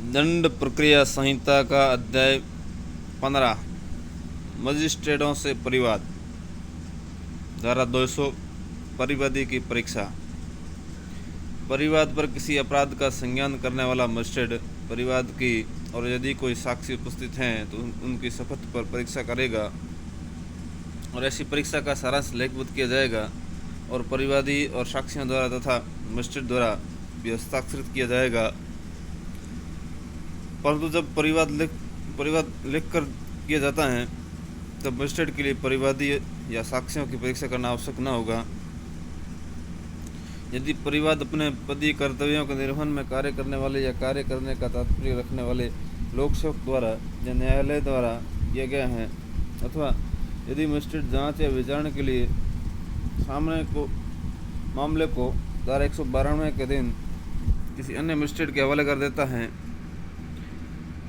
दंड प्रक्रिया संहिता का अध्याय 15 मजिस्ट्रेटों से परिवाद। धारा 200 परिवादी की परीक्षा। परिवाद पर किसी अपराध का संज्ञान करने वाला मजिस्ट्रेट परिवाद की और यदि कोई साक्षी उपस्थित हैं तो उनकी शपथ पर परीक्षा करेगा और ऐसी परीक्षा का सारांश लेखबद्ध किया जाएगा और परिवादी और साक्षियों द्वारा तथा मजिस्ट्रेट द्वारा भी हस्ताक्षरित किया जाएगा। परंतु जब परिवाद लिख कर किया जाता है तब मजिस्ट्रेट के लिए परिवादी या साक्षियों की परीक्षा करना आवश्यक न होगा। यदि परिवाद अपने पदीय कर्तव्यों के निर्वहन में कार्य करने वाले या कार्य करने का तात्पर्य रखने वाले लोक सेवक द्वारा या न्यायालय द्वारा किया गया है अथवा यदि मजिस्ट्रेट जांच या विचारणा के लिए मामले को धारा 192 के दिन किसी अन्य मजिस्ट्रेट के हवाले कर देता है।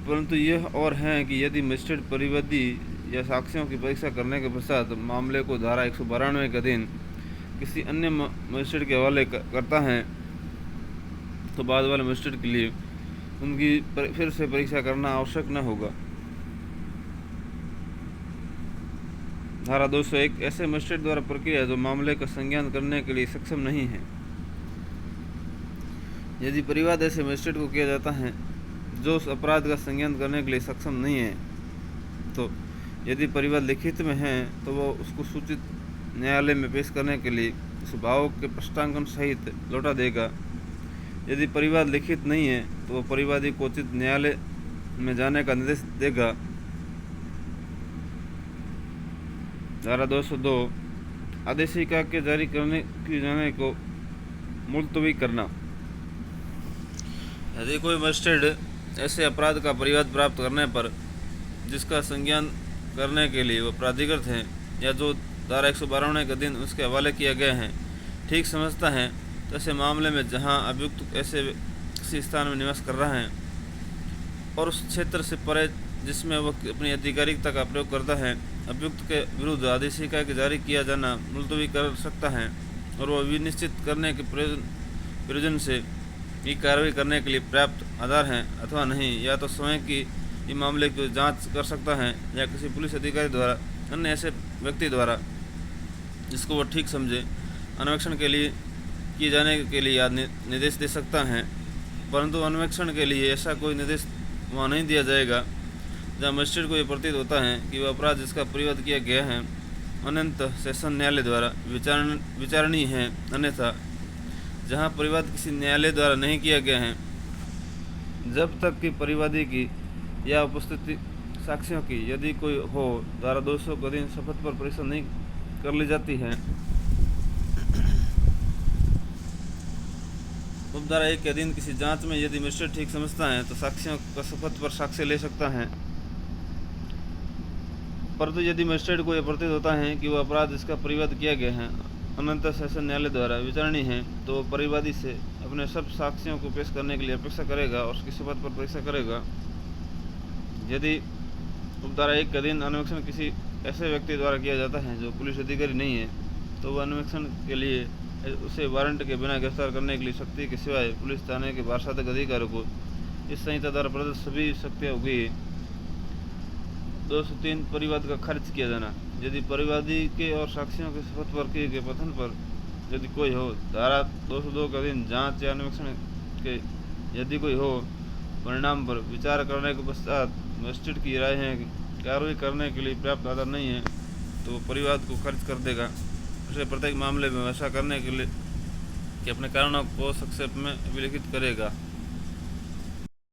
परंतु यह और है कि यदि मजिस्ट्रेट परिवादी या साक्षियों की परीक्षा करने के पश्चात मामले को धारा 192 के दिन किसी अन्य मजिस्ट्रेट के हवाले करता है तो बाद वाले मजिस्ट्रेट के लिए उनकी फिर से परीक्षा करना आवश्यक न होगा। धारा 201 ऐसे मजिस्ट्रेट द्वारा प्रक्रिया जो मामले का संज्ञान करने के लिए सक्षम नहीं है। यदि परिवाद ऐसे मजिस्ट्रेट को किया जाता है जो उस अपराध का संज्ञान करने के लिए सक्षम नहीं है तो यदि परिवाद लिखित में है तो वह उसको सूचित न्यायालय में पेश करने के लिए उस भाव के प्रष्टांकन सहित लौटा देगा। यदि परिवाद लिखित नहीं है तो वह परिवादी को उचित न्यायालय में जाने का निर्देश देगा। धारा 202 आदेशिका के जारी करने की जाने को मुलतवी करना। यदि कोई मजिस्ट्रेट ऐसे अपराध का परिवाद प्राप्त करने पर जिसका संज्ञान करने के लिए वह प्राधिकृत है या जो धारा 192 के दिन उसके हवाले किया गया है ठीक समझता है तो ऐसे मामले में जहां अभियुक्त ऐसे किसी स्थान में निवास कर रहा है और उस क्षेत्र से परे जिसमें वह अपनी आधिकारिकता का प्रयोग करता है अभियुक्त के विरुद्ध आदेशिका के जारी किया जाना मुलतवी कर सकता है और वह विनिश्चित करने के प्रयोजन से की कार्रवाई करने के लिए पर्याप्त आधार हैं अथवा नहीं, या तो स्वयं की मामले की जांच कर सकता है या किसी पुलिस अधिकारी द्वारा अन्य ऐसे व्यक्ति द्वारा जिसको वह ठीक समझे अन्वेषण के लिए किए जाने के लिए निर्देश दे सकता है। परंतु अन्वेषण के लिए ऐसा कोई निर्देश वहाँ नहीं दिया जाएगा जहाँ मजिस्ट्रेट को यह प्रतीत होता है कि वह अपराध जिसका परिवाद किया गया है अनंत सेशन न्यायालय द्वारा विचारणीय है। अन्यथा जहाँ परिवाद किसी न्यायालय द्वारा नहीं किया गया है जब तक कि परिवादी की या उपस्थिति साक्षियों की यदि कोई हो धारा 200 के दिन शपथ पर परीक्षा नहीं कर ली जाती है। उपधारा 1 के दिन किसी जांच में यदि मजिस्ट्रेट ठीक समझता है तो साक्षियों का शपथ पर साक्ष्य ले सकता है। परंतु यदि मजिस्ट्रेट को यह प्रतीत होता है कि वह अपराध जिसका परिवाद किया गया है अनंत सेशन न्यायालय द्वारा विचारणीय है तो वह परिवादी से अपने सब साक्ष्यों को पेश करने के लिए अपेक्षा करेगा और उसकी शपथ पर परीक्षा करेगा। यदि उपधारा 1 का दिन अन्वेषण किसी ऐसे व्यक्ति द्वारा किया जाता है जो पुलिस अधिकारी नहीं है तो वह अन्वेषण के लिए उसे वारंट के बिना गिरफ्तार करने के लिए शक्ति के सिवाय पुलिस थाने के बारसातक अधिकारियों को इस संहिता द्वारा प्रदत्त सभी शक्तियाँ होगी। 203 परिवाद का खारिज किया जाना। यदि परिवादी के और साक्षियों के शपथ पर किए गए कथन पर यदि कोई हो धारा 202 का दिन जांच या अन्वेषण के यदि कोई हो परिणाम पर विचार करने के पश्चात मजिस्ट्रेट की राय है कि कार्रवाई करने के लिए पर्याप्त आधार नहीं है तो परिवाद को खारिज कर देगा। उसे प्रत्येक मामले में ऐसा करने के लिए कि अपने कारणों को संक्षेप में अभिलिखित करेगा।